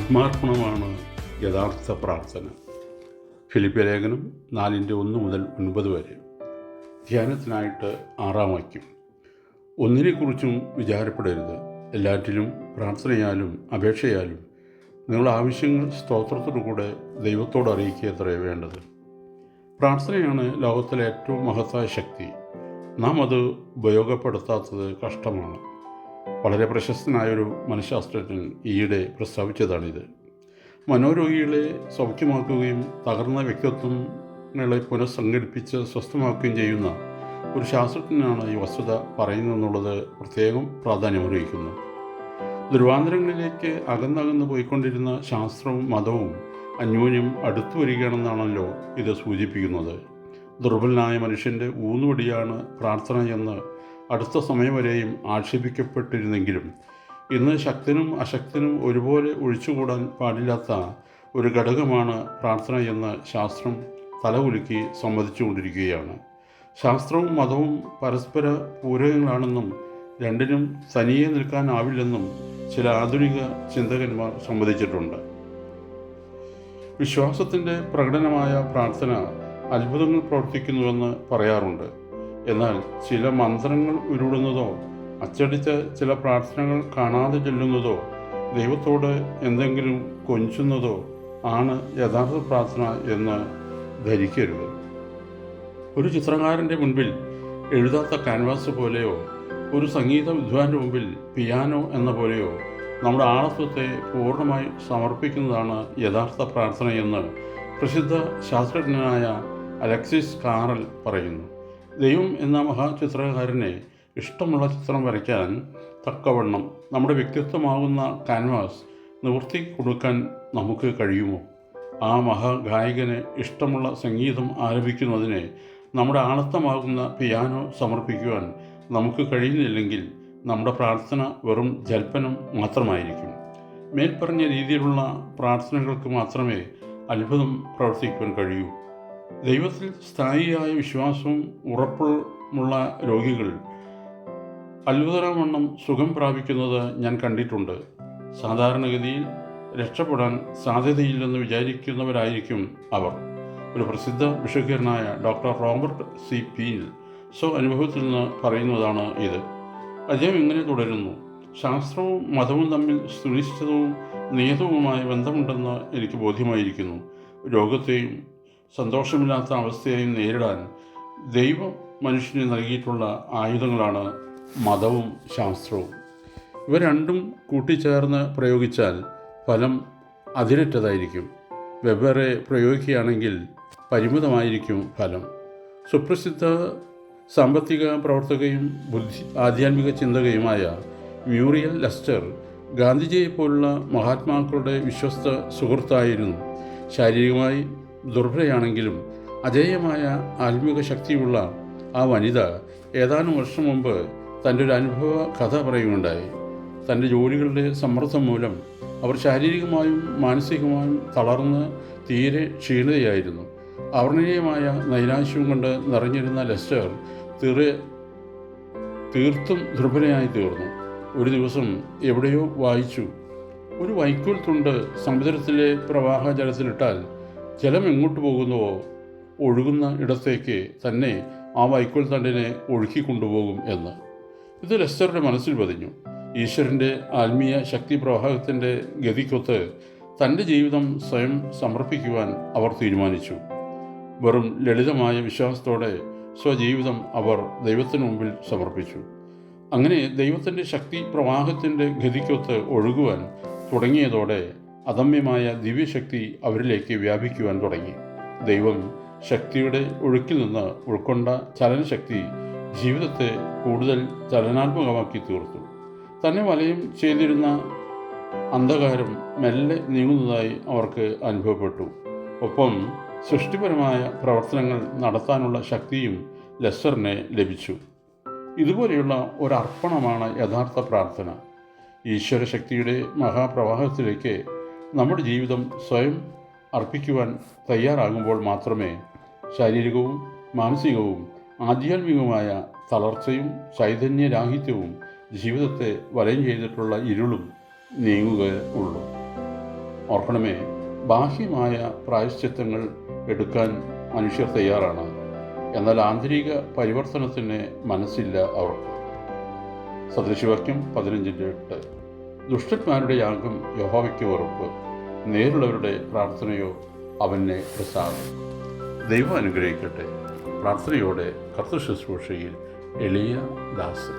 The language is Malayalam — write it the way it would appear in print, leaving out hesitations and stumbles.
ആത്മാർപ്പണമാണ് യഥാർത്ഥ പ്രാർത്ഥന. ഫിലിപ്പിയ ലേഖനം 4:1-9 വരെ. ധ്യാനത്തിനായിട്ട് 6-ാം വാക്യം. ഒന്നിനെക്കുറിച്ചും വിചാരപ്പെടരുത്, എല്ലാറ്റിലും പ്രാർത്ഥനയാലും അപേക്ഷയാലും നിങ്ങളുടെ ആവശ്യങ്ങൾ സ്തോത്രത്തോടുകൂടെ ദൈവത്തോട് അറിയിക്കുകയത്രേ വേണ്ടത്. പ്രാർത്ഥനയാണ് ലോകത്തിലെ ഏറ്റവും മഹത്തായ ശക്തി. നാം അത് ഉപയോഗപ്പെടുത്താത്തത് കഷ്ടമാണ്. വളരെ പ്രശസ്തനായൊരു മനഃശാസ്ത്രജ്ഞൻ ഈയിടെ പ്രസ്താവിച്ചതാണിത്. മനോരോഗികളെ സൗഖ്യമാക്കുകയും തകർന്ന വ്യക്തിത്വങ്ങളെ പുനഃസംഘടിപ്പിച്ച് സ്വസ്ഥമാക്കുകയും ചെയ്യുന്ന ഒരു ശാസ്ത്രജ്ഞനാണ് ഈ വസ്തുത പറയുന്നതെന്നുള്ളത് പ്രത്യേകം പ്രാധാന്യമർഹിക്കുന്നു. ദുർവാന്തരങ്ങളിലേക്ക് അകന്നകന്ന് പോയിക്കൊണ്ടിരുന്ന ശാസ്ത്രവും മതവും അന്യോന്യം അടുത്തു വരികയാണെന്നാണല്ലോ ഇത് സൂചിപ്പിക്കുന്നത്. ദുർബലനായ മനുഷ്യൻ്റെ ഊന്നുവടിയാണ് പ്രാർത്ഥന എന്ന് അടുത്ത സമയം വരെയും ആക്ഷേപിക്കപ്പെട്ടിരുന്നെങ്കിലും ഇന്ന് ശക്തനും അശക്തനും ഒരുപോലെ ഒഴിച്ചുകൂടാൻ പാടില്ലാത്ത ഒരു ഘടകമാണ് പ്രാർത്ഥന എന്ന് ശാസ്ത്രം തലകുലുക്കി സമ്മതിച്ചുകൊണ്ടിരിക്കുകയാണ്. ശാസ്ത്രവും മതവും പരസ്പര പൂരകങ്ങളാണെന്നും രണ്ടിനും തനിയെ നിൽക്കാനാവില്ലെന്നും ചില ആധുനിക ചിന്തകന്മാർ സമ്മതിച്ചിട്ടുണ്ട്. വിശ്വാസത്തിൻ്റെ പ്രകടനമായ പ്രാർത്ഥന അത്ഭുതങ്ങൾ പ്രവർത്തിക്കുന്നുവെന്ന് പറയാറുണ്ട്. എന്നാൽ ചില മന്ത്രങ്ങൾ ഉരുടുന്നതോ അച്ചടിച്ച ചില പ്രാർത്ഥനകൾ കാണാതെ ചൊല്ലുന്നതോ ദൈവത്തോട് എന്തെങ്കിലും കൊഞ്ചുന്നതോ ആണ് യഥാർത്ഥ പ്രാർത്ഥന എന്ന് ധരിക്കരുത്. ഒരു ചിത്രകാരൻ്റെ മുൻപിൽ എഴുതാത്ത ക്യാൻവാസ് പോലെയോ ഒരു സംഗീത വിദ്വാൻ്റെ മുമ്പിൽ പിയാനോ എന്ന പോലെയോ നമ്മുടെ ആളത്വത്തെ പൂർണ്ണമായി സമർപ്പിക്കുന്നതാണ് യഥാർത്ഥ പ്രാർത്ഥനയെന്ന് പ്രസിദ്ധ ശാസ്ത്രജ്ഞനായ അലക്സിസ് കാറൽ പറയുന്നു. ദൈവം എന്ന മഹാചിത്രകാരനെ ഇഷ്ടമുള്ള ചിത്രം വരയ്ക്കാൻ തക്കവണ്ണം നമ്മുടെ വ്യക്തിത്വമാകുന്ന ക്യാൻവാസ് നിവർത്തി കൊടുക്കാൻ നമുക്ക് കഴിയുമോ? ആ മഹാഗായകന് ഇഷ്ടമുള്ള സംഗീതം ആലപിക്കുന്നതിന് നമ്മുടെ ആളത്തമാകുന്ന പിയാനോ സമർപ്പിക്കുവാൻ നമുക്ക് കഴിയുന്നില്ലെങ്കിൽ നമ്മുടെ പ്രാർത്ഥന വെറും ജൽപ്പനം മാത്രമായിരിക്കും. മേൽപ്പറഞ്ഞ രീതിയിലുള്ള പ്രാർത്ഥനകൾക്ക് മാത്രമേ അത്ഭുതം പ്രവർത്തിക്കുവാൻ കഴിയൂ. ദൈവത്തിൽ സ്ഥായിയായ വിശ്വാസവും ഉറപ്പുമുള്ള രോഗികൾ അത്ഭുതവണ്ണം സുഖം പ്രാപിക്കുന്നത് ഞാൻ കണ്ടിട്ടുണ്ട്. സാധാരണഗതിയിൽ രക്ഷപ്പെടാൻ സാധ്യതയില്ലെന്ന് വിചാരിക്കുന്നവരായിരിക്കും അവർ. ഒരു പ്രസിദ്ധ ബിഷപ്പിയനായ ഡോക്ടർ റോബർട്ട് സി പീൽ അനുഭവത്തിൽ നിന്ന് പറയുന്നതാണ് ഇത്. അദ്ദേഹം ഇങ്ങനെ തുടരുന്നു: ശാസ്ത്രവും മതവും തമ്മിൽ സുനിശ്ചിതവും നിയതവുമായ ബന്ധമുണ്ടെന്ന് എനിക്ക് ബോധ്യമായിരിക്കുന്നു. രോഗത്തെയും സന്തോഷമില്ലാത്ത അവസ്ഥയെയും നേരിടാൻ ദൈവം മനുഷ്യന് നൽകിയിട്ടുള്ള ആയുധങ്ങളാണ് മതവും ശാസ്ത്രവും. ഇവ രണ്ടും കൂട്ടിച്ചേർന്ന് പ്രയോഗിച്ചാൽ ഫലം അതിരറ്റതായിരിക്കും. വെവ്വേറെ പ്രയോഗിക്കുകയാണെങ്കിൽ പരിമിതമായിരിക്കും ഫലം. സുപ്രസിദ്ധ സാമ്പത്തിക പ്രവർത്തകയും ആധ്യാത്മിക ചിന്തകയുമായ മ്യൂറിയൽ ലെസ്റ്റർ ഗാന്ധിജിയെപ്പോലുള്ള മഹാത്മാക്കളുടെ വിശ്വസ്ത സുഹൃത്തായിരുന്നു. ശാരീരികമായി ദുർബലയാണെങ്കിലും അജേയമായ ആത്മീക ശക്തിയുള്ള ആ വനിത ഏതാനും വർഷം മുമ്പ് തൻ്റെ ഒരു അനുഭവ കഥ പറയുകയുണ്ടായി. തൻ്റെ ജോലികളുടെ സമ്മർദ്ദം മൂലം അവർ ശാരീരികമായും മാനസികമായും തളർന്ന് തീരെ ക്ഷീണിതയായിരുന്നു. അവർണ്ണനീയമായ നൈരാശ്യവും കൊണ്ട് നിറഞ്ഞിരുന്ന ലെസ്റ്റർ തീർത്തും ദുർബലയായി തീർന്നു. ഒരു ദിവസം എവിടെയോ വായിച്ചു, ഒരു വൈക്കോൽ തുണ്ട് സമുദ്രത്തിലെ പ്രവാഹ ജലത്തിലിട്ടാൽ ജലം എങ്ങോട്ട് പോകുന്നുവോ ഒഴുകുന്ന ഇടത്തേക്ക് തന്നെ ആ വൈക്കോൽ തണ്ടിനെ ഒഴുക്കിക്കൊണ്ടുപോകും എന്ന്. ഇത് ലെസ്റ്ററുടെ മനസ്സിൽ പതിഞ്ഞു. ഈശ്വരൻ്റെ ആത്മീയ ശക്തി പ്രവാഹത്തിൻ്റെ ഗതിക്കൊത്ത് തൻ്റെ ജീവിതം സ്വയം സമർപ്പിക്കുവാൻ അവർ തീരുമാനിച്ചു. വെറും ലളിതമായ വിശ്വാസത്തോടെ സ്വജീവിതം അവർ ദൈവത്തിന് മുമ്പിൽ സമർപ്പിച്ചു. അങ്ങനെ ദൈവത്തിൻ്റെ ശക്തി പ്രവാഹത്തിൻ്റെ ഗതിക്കൊത്ത് ഒഴുകുവാൻ തുടങ്ങിയതോടെ അദമ്യമായ ദിവ്യശക്തി അവരിലേക്ക് വ്യാപിക്കുവാൻ തുടങ്ങി. ദൈവം ശക്തിയുടെ ഒഴുക്കിൽ നിന്ന് ഉൾക്കൊണ്ട ചലനശക്തി ജീവിതത്തെ കൂടുതൽ ചലനാത്മകമാക്കി തീർത്തു. തന്നെ വലയം ചെയ്തിരുന്ന അന്ധകാരം മെല്ലെ നീങ്ങുന്നതായി അവർക്ക് അനുഭവപ്പെട്ടു. ഒപ്പം സൃഷ്ടിപരമായ പ്രവർത്തനങ്ങൾ നടത്താനുള്ള ശക്തിയും ലെസ്റ്ററിന് ലഭിച്ചു. ഇതുപോലെയുള്ള ഒരർപ്പണമാണ് യഥാർത്ഥ പ്രാർത്ഥന. ഈശ്വരശക്തിയുടെ മഹാപ്രവാഹത്തിലേക്ക് നമ്മുടെ ജീവിതം സ്വയം അർപ്പിക്കുവാൻ തയ്യാറാകുമ്പോൾ മാത്രമേ ശാരീരികവും മാനസികവും ആധ്യാത്മികവുമായ തളർച്ചയും ചൈതന്യരാഹിത്യവും ജീവിതത്തെ വലയം ചെയ്തിട്ടുള്ള ഇരുളും നീങ്ങുകയുള്ളൂ. ഓർക്കണമേ, ബാഹ്യമായ പ്രായശ്ചിത്തങ്ങൾ എടുക്കാൻ മനുഷ്യർ തയ്യാറാണ്, എന്നാൽ ആന്തരിക പരിവർത്തനത്തിന് മനസ്സില്ല അവർക്ക്. സദൃശവാക്യം 15:8. ദുഷ്ടന്മാരുടെ യാഗം യഹോവയ്ക്ക് വെറുപ്പ്, നേരുള്ളവരുടെ പ്രാർത്ഥനയോ അവനെ പ്രസാദം. ദൈവം അനുഗ്രഹിക്കട്ടെ. പ്രാർത്ഥനയോടെ കർത്തൃശുശ്രൂഷയിൽ എളിയ ദാസൻ.